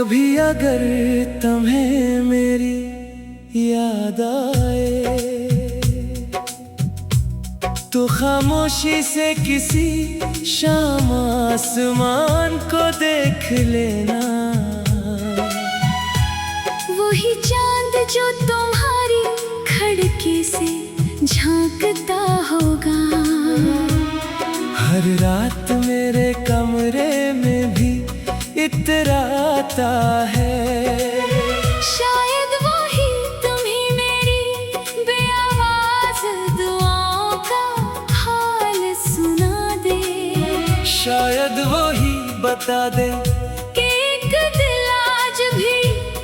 कभी अगर तुम्हें मेरी याद आए तो खामोशी से किसी शाम आसमान को देख लेना। वही चांद जो तुम्हारी खिड़की से झांकता होगा। हर रात मेरे कमरे में भी इतराता है। शायद वही तुम्हें मेरी बेआवाज़ दुआओं का हाल सुना दे। शायद वही बता दे कि एक दिल आज भी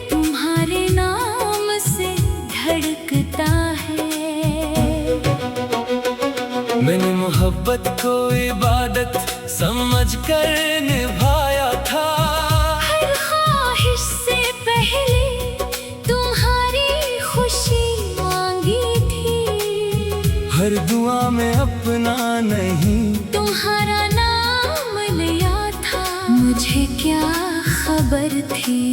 तुम्हारे नाम से धड़कता है। मैंने मोहब्बत को इबादत समझकर निभाया था। हर ख्वाहिश से पहले तुम्हारी खुशी मांगी थी। हर दुआ में अपना नहीं तुम्हारा नाम लिया था। मुझे क्या खबर थी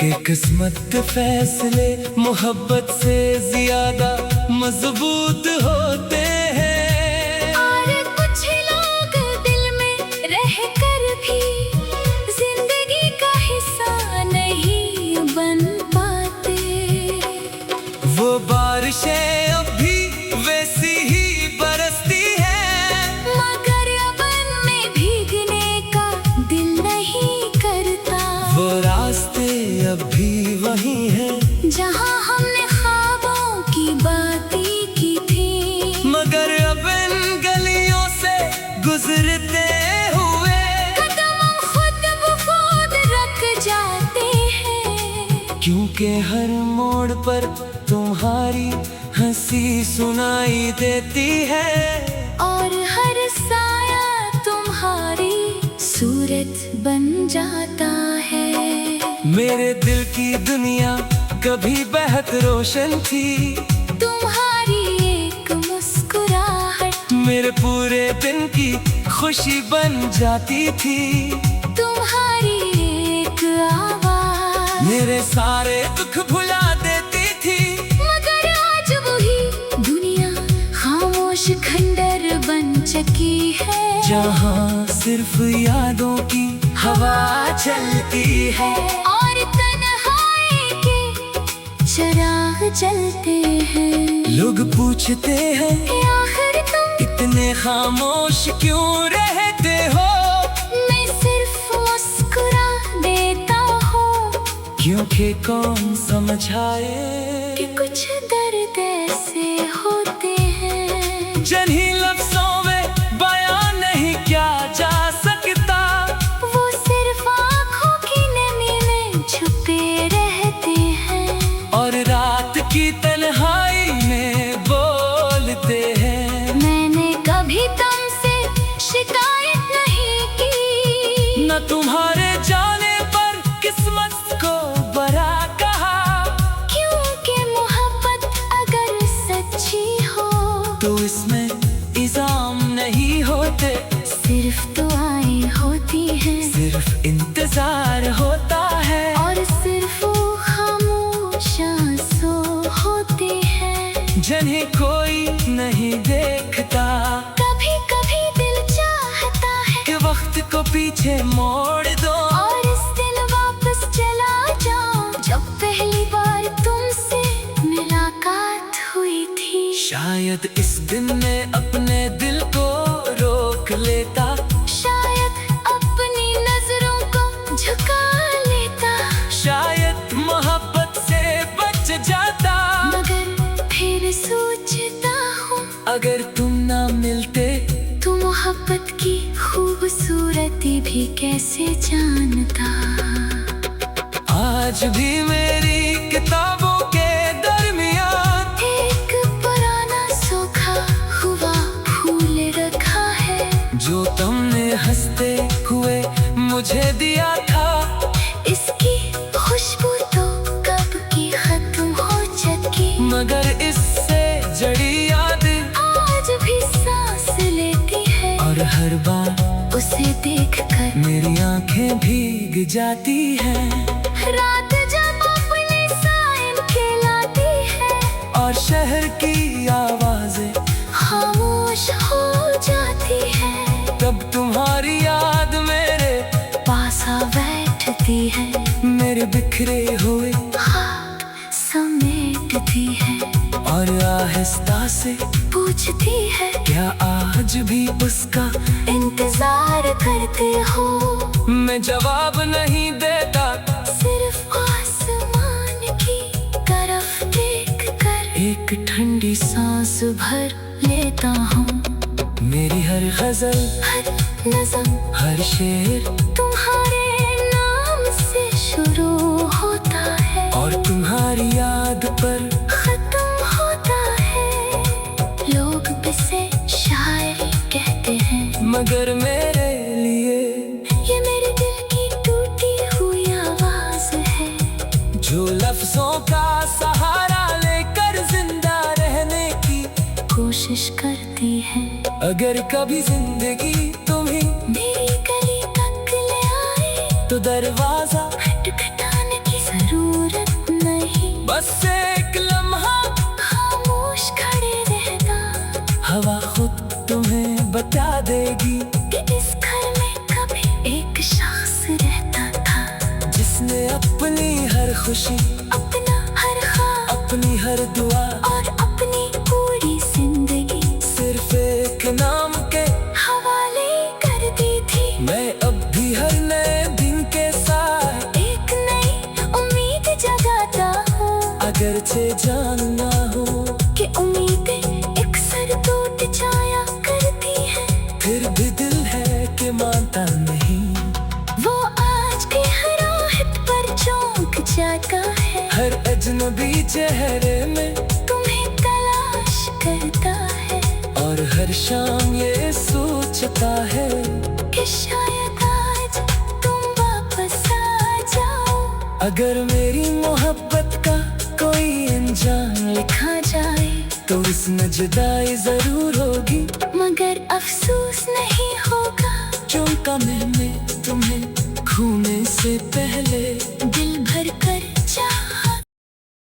कि किस्मत फैसले मोहब्बत से ज्यादा मजबूत होते हैं। और कुछ लोग दिल में रहकर भी जिंदगी का हिस्सा नहीं बन पाते। वो बारिशें अब भी वैसी ही बरसती हैं, मगर अपन में भीगने का दिल नहीं करता। वो रास्ते अब भी वही हैं जहाँ हमने ख्वाबों की बातें की थी। मगर अब इन गलियों से गुजरते हुए कदम खुद ब खुद रख जाते हैं। क्योंकि हर मोड़ पर तुम्हारी हंसी सुनाई देती है। और हर साया तुम्हारी सूरत बन जाता है। मेरे दिल की दुनिया कभी बेहद रोशन थी। तुम्हारी एक मुस्कुराहट मेरे पूरे दिन की खुशी बन जाती थी। तुम्हारी एक आवाज मेरे सारे दुख भुला देती थी। मगर आज वही दुनिया खामोश खंडर बन चुकी है। जहाँ सिर्फ यादों की हवा चलती है और तन्हाई के चिराग जलते हैं। लोग पूछते हैं कि आखिर तुम इतने खामोश क्यों रहते हो। मैं सिर्फ मुस्कुरा देता हूँ क्योंकि कौन समझाए कि कुछ दर्द ऐसे होते हैं जिन्हीं लफ्जों में बयां नहीं किया जा सकता। वो सिर्फ आँखों की नमी में छुपे रहते हैं। और रात की तन्हाई में बोलते हैं। मैंने कभी तुमसे शिकायत नहीं की। न तुम्हारे जाने पर किस्मत को बरा कहा। क्योंकि मोहब्बत अगर सच्ची हो तो इसमें इल्जाम नहीं होते, सिर्फ दुआएं होती हैं। सिर्फ इंतजार होता है। और सिर्फ वो खामोश आंसू होते हैं जिन्हें कोई नहीं देखता। कभी कभी दिल चाहता है कि वक्त को पीछे मोड़ दो और इस दिन वापस चला जाऊं जब पहली बार तुमसे मुलाकात हुई थी। शायद इस दिन में अपने दिल को रोक लेता। शायद अपनी नजरों को झुका लेता। शायद मोहब्बत से बच जाता। मगर फिर सोचता हूँ अगर तुम ना मिलते तो मोहब्बत की खूबसूरती भी कैसे जानता। आज भी मेरी किताबों के दरमियान एक पुराना सूखा हुआ फूल रखा है जो तुमने हंसते हुए मुझे दिया था। इसकी खुशबू तो कब की खत्म हो चुकी। मगर इससे जड़ी याद आज भी सांस लेती है और हर बार उसे देख कर मेरी आंखें भीग जाती है रात जब अपने साइन खिलाती है और शहर की आवाजें खामोश हो जाती है। तब तुम्हारी याद मेरे पास आ बैठती है, मेरे बिखरे हुए हाथ समेटती है और आहिस्ता से पूछती है क्या आज भी उसका इंतजार करते हो। मैं जवाब नहीं देता, सिर्फ आसमान की तरफ देख कर एक ठंडी सांस भर लेता हूँ। मेरी हर गजल, हर नज़म, हर शेर तुम्हारे नाम से शुरू होता है और तुम्हारी याद पर खत्म होता है। लोग इसे शायरी कहते हैं, मगर मेरे लिए ये मेरे दिल की टूटी हुई आवाज है जो लफ्जों का सहारा लेकर जिंदा रहने की कोशिश करती है। अगर कभी जिंदगी तुम्हें मेरी गली तक ले आए तो दरवाजा खटखटाने की जरूरत नहीं, बस एक लम्हा खामोश खड़े रहना। हवा खुद तुम्हें बता देगी कि इस घर में कभी एक शख्स रहता था जिसने अपनी हर खुशी, अपना हर ख्वाब, अपनी हर दुआ और अपनी पूरी जिंदगी सिर्फ एक नाम के हवाले कर दी थी। मैं अब भी हर नए दिन के साथ एक नई उम्मीद जगाता हूँ, अगरचे जानना हो कि उम्मीदें अक्सर टूट जाया करती हैं। फिर भी दिल है कि मानता नहीं। वो आज के हर आहट पर चौंक जाता है, हर अजनबी चेहरे में तुम्हें तलाश करता है और हर शाम ये सोचता है कि शायद आज तुम वापस आ जाओ। अगर मेरी मोहब्बत का कोई अंजाम लिखा जाए तो उसमें जुदाई जरूर होगी, मगर अफसोस नहीं होगा। चौंका मैंने तुम्हें खोने से पहले।